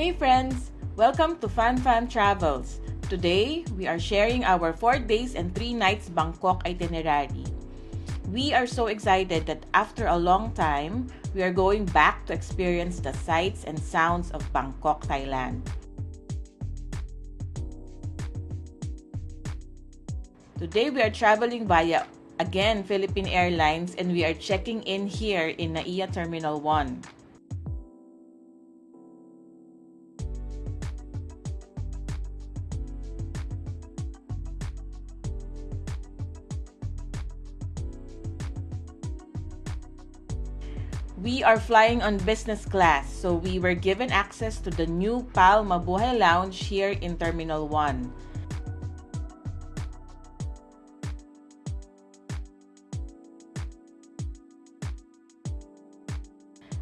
Hey friends! Welcome to Fan Fan Travels. Today, we are sharing our 4 days and 3 nights Bangkok itinerary. We are so excited that after a long time, we are going back to experience the sights and sounds of Bangkok, Thailand. Today, we are traveling via, again, Philippine Airlines and we are checking in here in Naiya Terminal 1. We are flying on business class, so we were given access to the new PAL Mabuhay Lounge here in Terminal 1.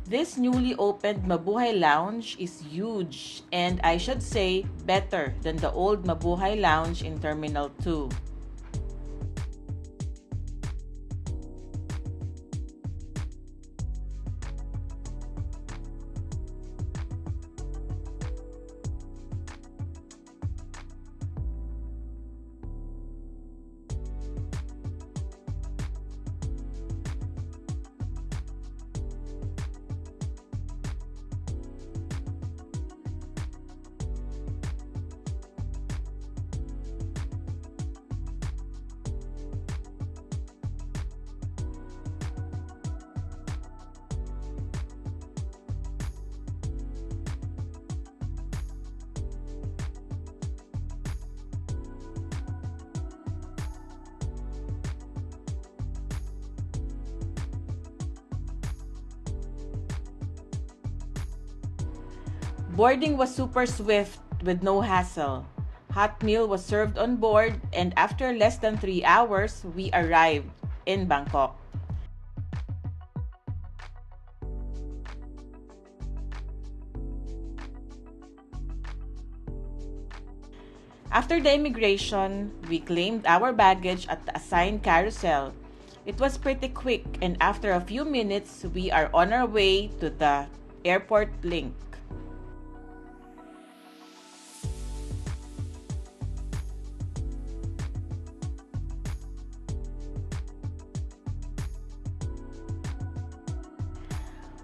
This newly opened Mabuhay Lounge is huge and I should say better than the old Mabuhay Lounge in Terminal 2. Boarding was super swift with no hassle. Hot meal was served on board and after less than 3 hours, we arrived in Bangkok. After the immigration, we claimed our baggage at the assigned carousel. It was pretty quick and after a few minutes, we are on our way to the airport link.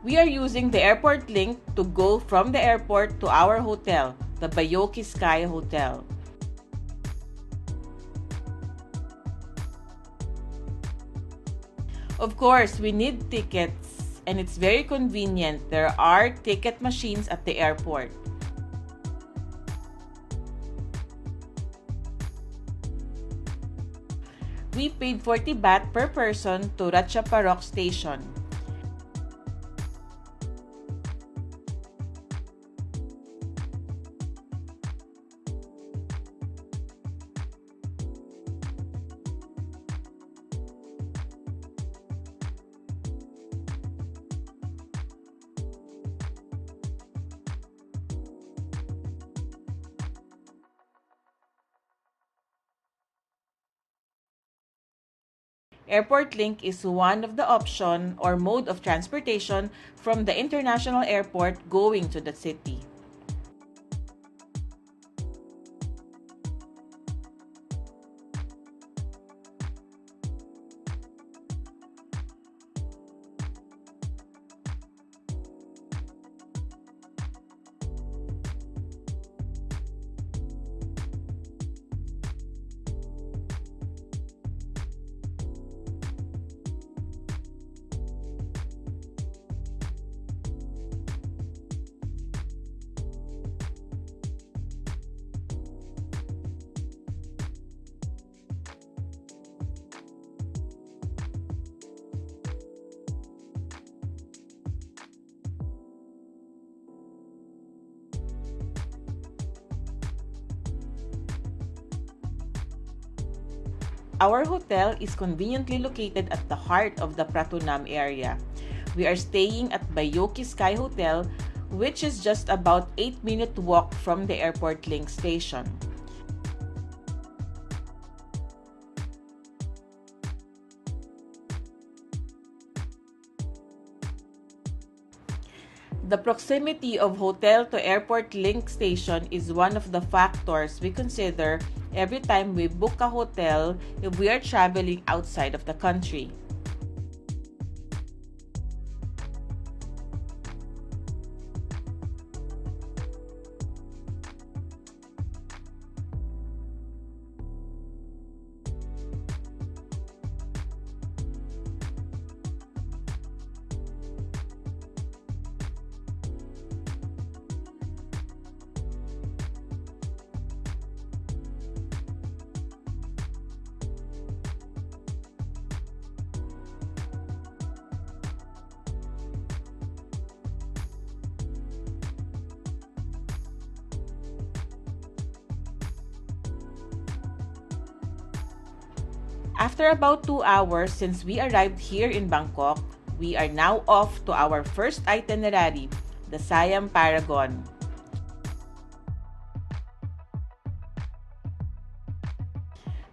We are using the airport link to go from the airport to our hotel, the Baiyoke Sky Hotel. Of course, we need tickets and it's very convenient. There are ticket machines at the airport. We paid 40 baht per person to Ratchaparok Station. Airport Link is one of the option or mode of transportation from the international airport going to the city. Our hotel is conveniently located at the heart of the Pratunam area. We are staying at Baiyoke Sky Hotel, which is just about 8-minute walk from the airport link station. The proximity of hotel to airport link station is one of the factors we consider every time we book a hotel if we are traveling outside of the country. After about 2 hours since we arrived here in Bangkok, we are now off to our first itinerary, the Siam Paragon.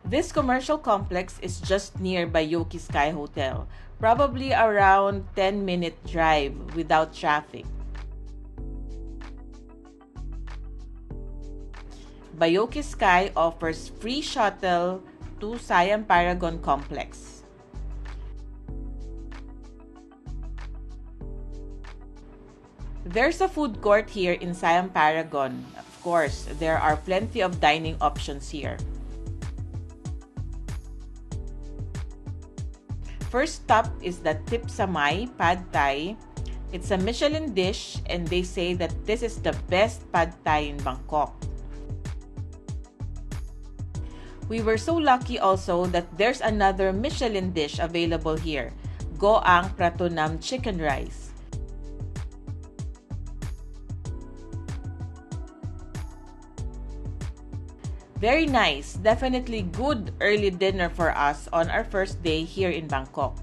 This commercial complex is just near Baiyoke Sky Hotel, probably around 10-minute drive without traffic. Baiyoke Sky offers free shuttle to Siam Paragon Complex. There's a food court here in Siam Paragon. Of course, there are plenty of dining options here. First stop is the Tip Samay Pad Thai. It's a Michelin dish and they say that this is the best Pad Thai in Bangkok. We were so lucky also that there's another Michelin dish available here, Goang Pratunam chicken rice. Very nice, definitely good early dinner for us on our first day here in Bangkok.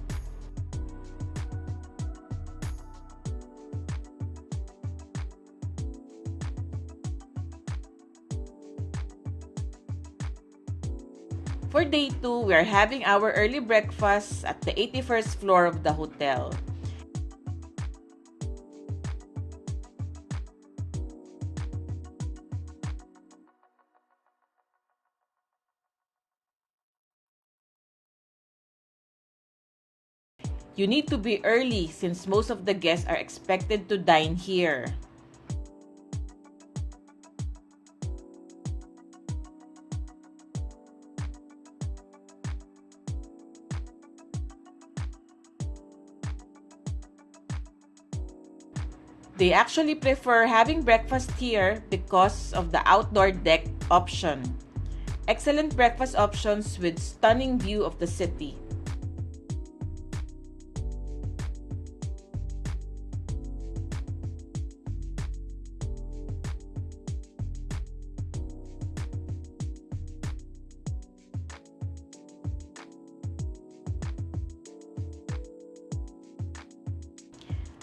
For day 2, we are having our early breakfast at the 81st floor of the hotel. You need to be early since most of the guests are expected to dine here. They actually prefer having breakfast here because of the outdoor deck option. Excellent breakfast options with stunning view of the city.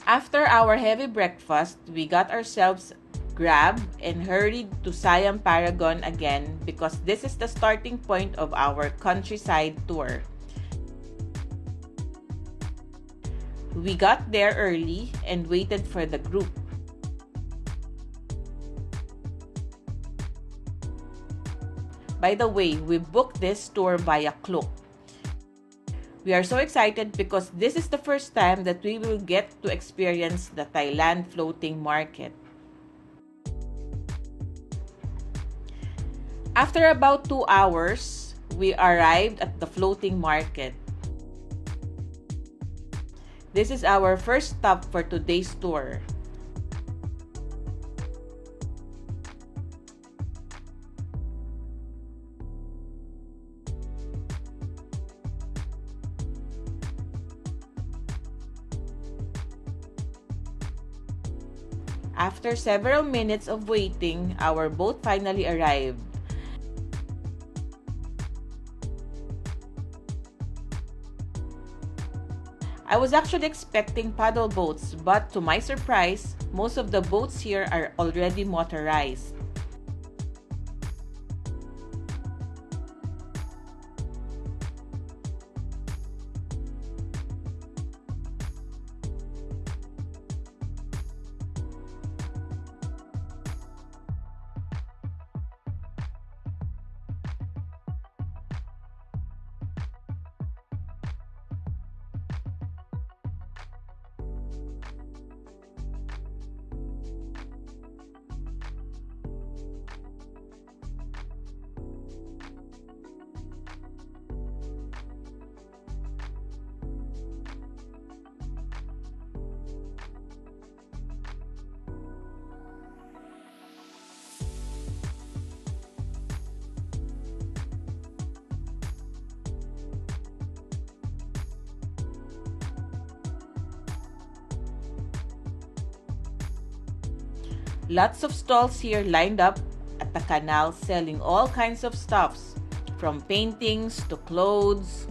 After our heavy breakfast, we got ourselves Grab and hurried to Siam Paragon again because this is the starting point of our countryside tour. We got there early and waited for the group. By the way, we booked this tour via Klook. We are so excited because this is the first time that we will get to experience the Thailand floating market. After about 2 hours, we arrived at the floating market. This is our first stop for today's tour. After several minutes of waiting, our boat finally arrived. I was actually expecting paddle boats, but to my surprise, most of the boats here are already motorized. Lots of stalls here lined up at the canal selling all kinds of stuffs, from paintings to clothes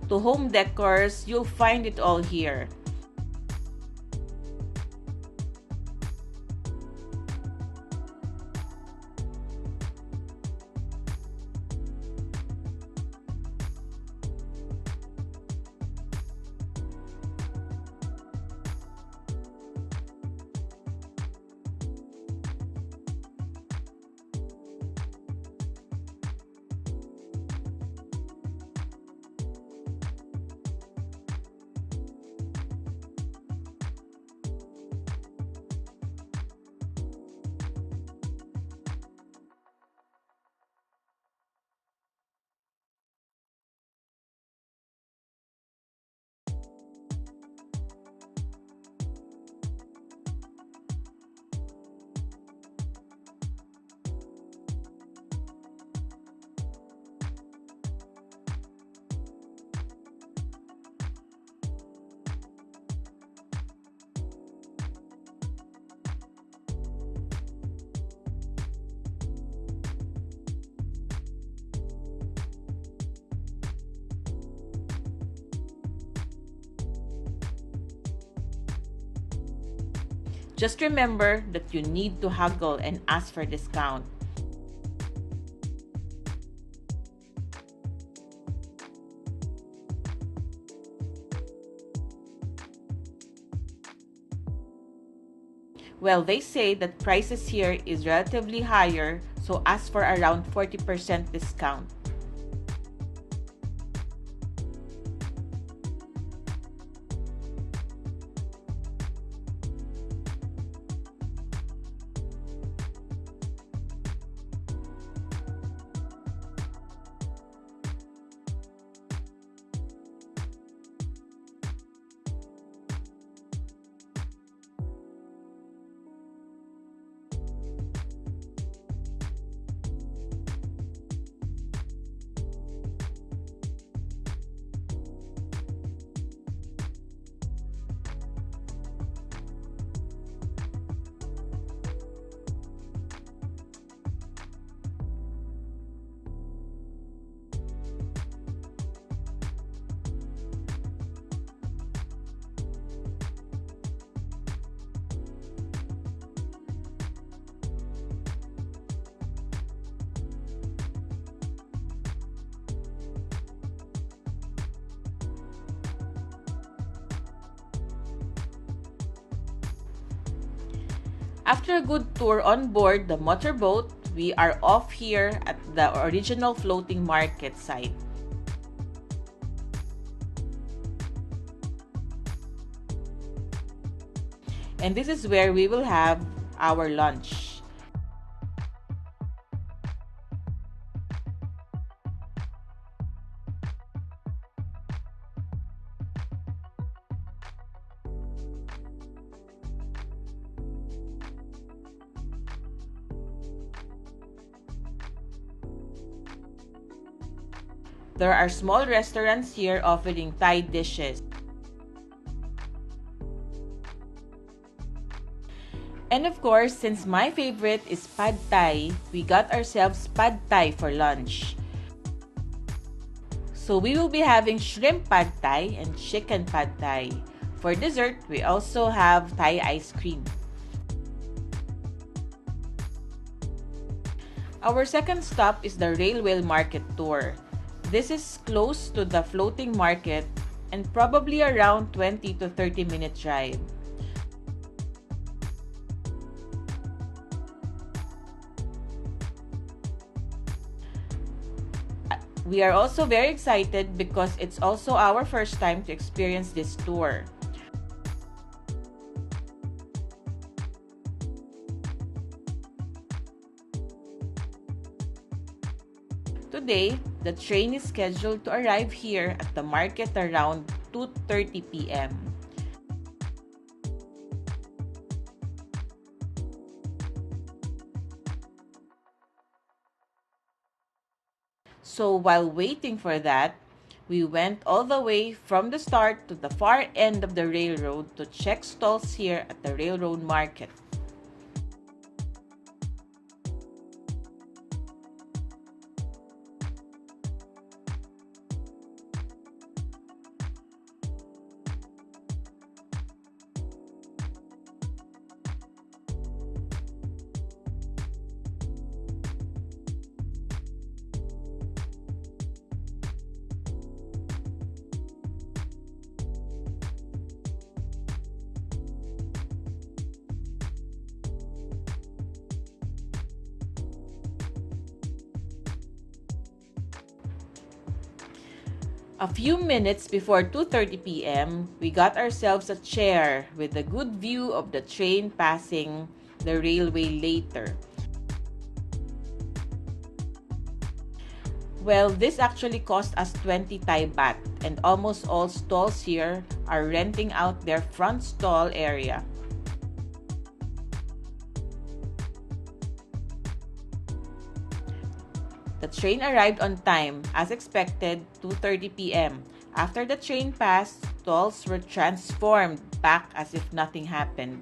to home decors. You'll find it all here. Just remember that you need to haggle and ask for discount. Well, they say that prices here is relatively higher, so ask for around 40% discount. After a good tour on board the motorboat, we are off here at the original floating market site. And this is where we will have our lunch. There are small restaurants here offering Thai dishes. And of course, since my favorite is pad thai, we got ourselves pad thai for lunch. So we will be having shrimp pad thai and chicken pad thai. For dessert, we also have Thai ice cream. Our second stop is the Railway Market Tour. This is close to the floating market and probably around 20 to 30 minute drive. We are also very excited because it's also our first time to experience this tour. Today, the train is scheduled to arrive here at the market around 2:30 p.m. So while waiting for that, we went all the way from the start to the far end of the railroad to check stalls here at the railroad market. A few minutes before 2:30 p.m., we got ourselves a chair with a good view of the train passing the railway later. Well, this actually cost us 20 Thai baht, and almost all stalls here are renting out their front stall area. The train arrived on time, as expected, 2:30 p.m. After the train passed, stalls were transformed back as if nothing happened.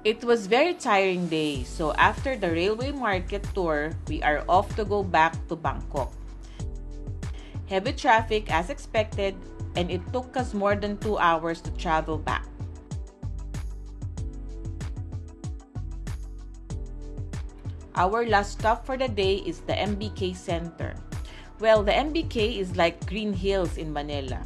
It was very tiring day, so after the railway market tour, we are off to go back to Bangkok. Heavy traffic as expected, and it took us more than 2 hours to travel back. Our last stop for the day is the MBK Center. Well, the MBK is like Green Hills in Manila.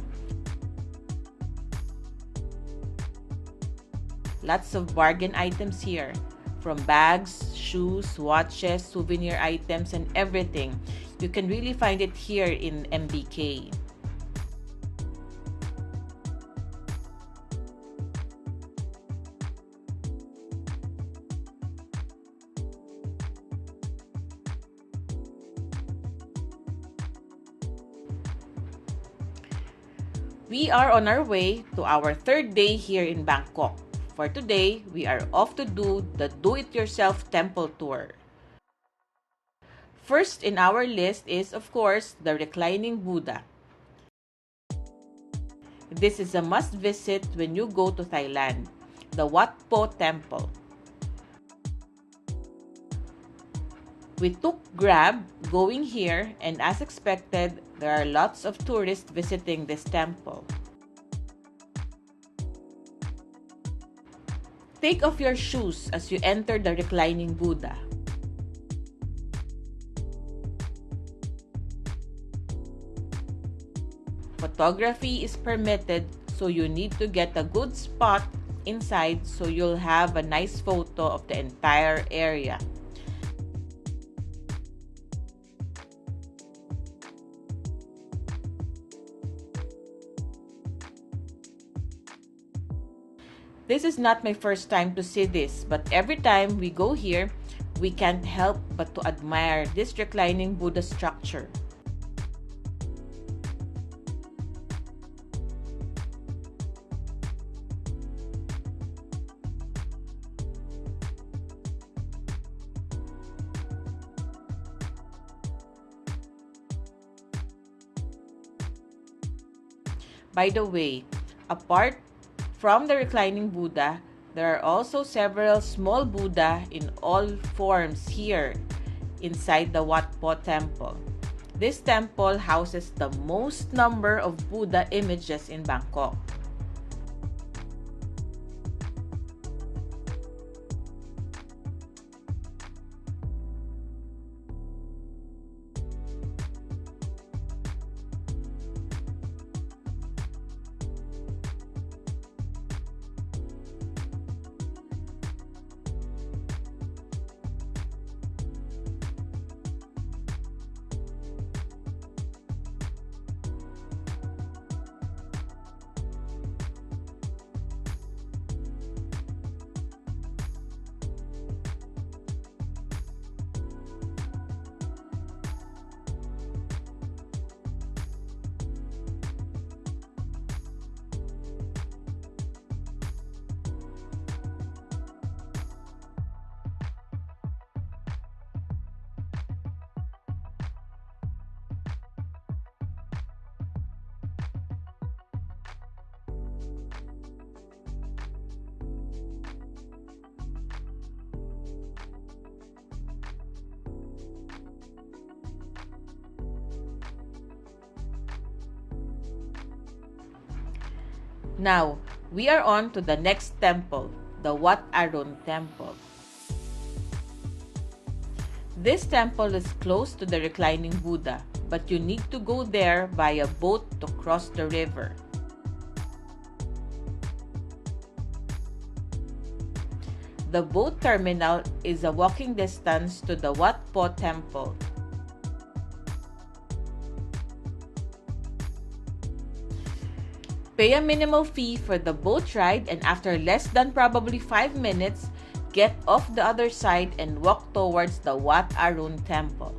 Lots of bargain items here, from bags, shoes, watches, souvenir items, and everything. You can really find it here in MBK. We are on our way to our third day here in Bangkok. For today, we are off to do the do-it-yourself temple tour. First in our list is, of course, the reclining Buddha. This is a must-visit when you go to Thailand, the Wat Po Temple. We took Grab going here, and as expected, there are lots of tourists visiting this temple. Take off your shoes as you enter the reclining Buddha. Photography is permitted, so you need to get a good spot inside so you'll have a nice photo of the entire area. This is not my first time to see this, but every time we go here, we can't help but to admire this reclining Buddha structure. By the way, apart from the reclining Buddha, there are also several small Buddha in all forms here inside the Wat Po Temple. This temple houses the most number of Buddha images in Bangkok. Now, we are on to the next temple, the Wat Arun Temple. This temple is close to the reclining Buddha, but you need to go there via boat to cross the river. The boat terminal is a walking distance to the Wat Po Temple. Pay a minimal fee for the boat ride, and after less than probably 5 minutes, get off the other side and walk towards the Wat Arun Temple.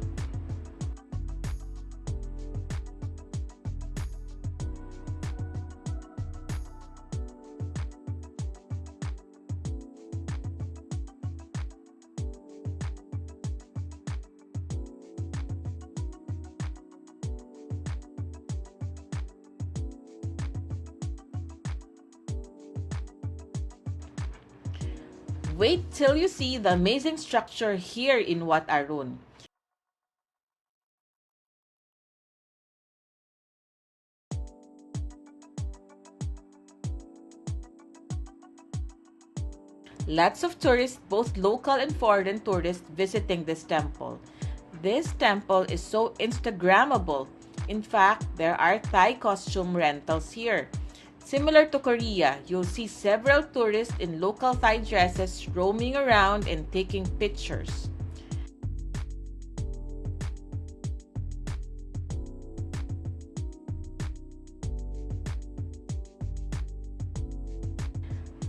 Wait till you see the amazing structure here in Wat Arun. Lots of tourists, both local and foreign tourists, visiting this temple. This temple is so Instagrammable. In fact, there are Thai costume rentals here. Similar to Korea, you'll see several tourists in local Thai dresses roaming around and taking pictures.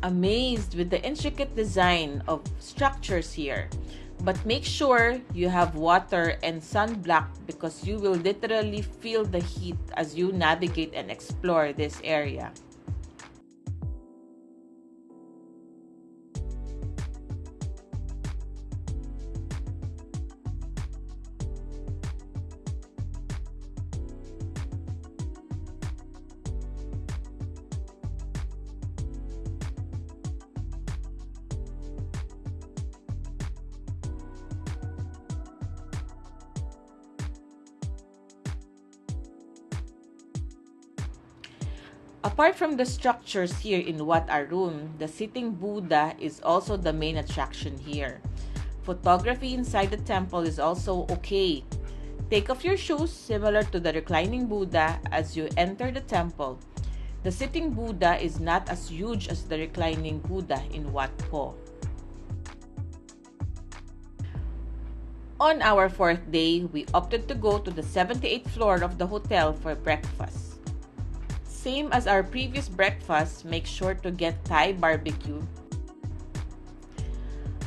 Amazed with the intricate design of structures here. But make sure you have water and sunblock because you will literally feel the heat as you navigate and explore this area. Apart from the structures here in Wat Arun, the sitting Buddha is also the main attraction here. Photography inside the temple is also okay. Take off your shoes similar to the reclining Buddha as you enter the temple. The sitting Buddha is not as huge as the reclining Buddha in Wat Po. On our fourth day, we opted to go to the 78th floor of the hotel for breakfast. Same as our previous breakfast, make sure to get Thai barbecue.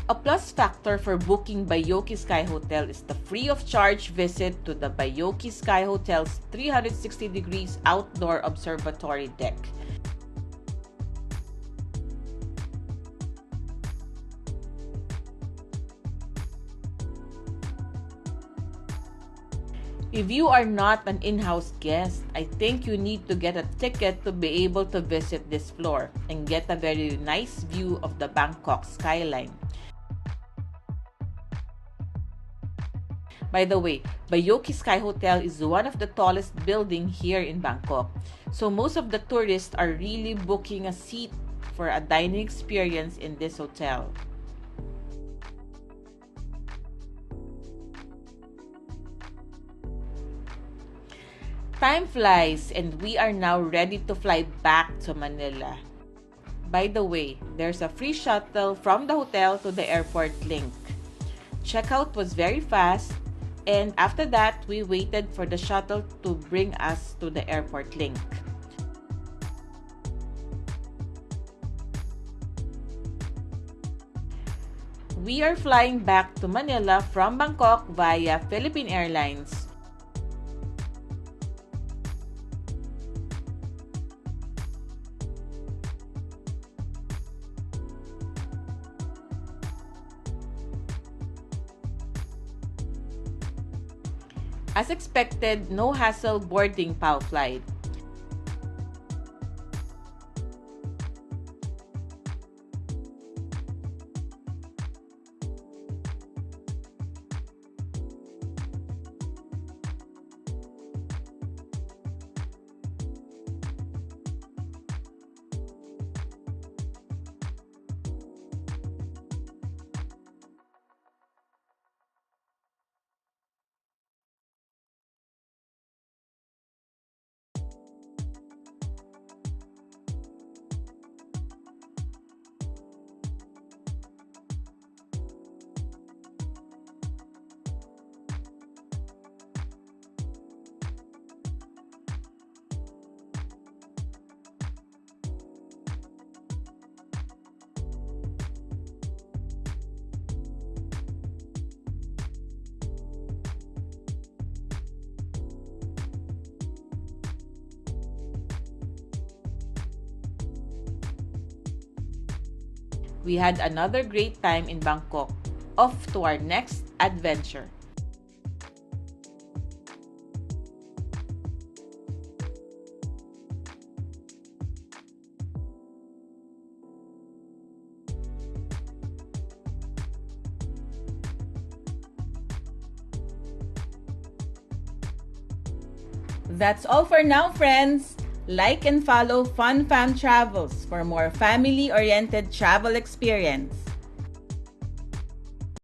A plus factor for booking Baiyoke Sky Hotel is the free of charge visit to the Baiyoke Sky Hotel's 360 degrees outdoor observatory deck. If you are not an in-house guest, I think you need to get a ticket to be able to visit this floor and get a very nice view of the Bangkok skyline. By the way, Baiyoke Sky Hotel is one of the tallest buildings here in Bangkok. So most of the tourists are really booking a seat for a dining experience in this hotel. Time flies and we are now ready to fly back to Manila. By the way, there's a free shuttle from the hotel to the airport link. Checkout was very fast, and after that, we waited for the shuttle to bring us to the airport link. We are flying back to Manila from Bangkok via Philippine Airlines. As expected, no hassle boarding PAO flight. We had another great time in Bangkok. Off to our next adventure. That's all for now, friends. Like and follow Fun Fam Travels for more family-oriented travel experience.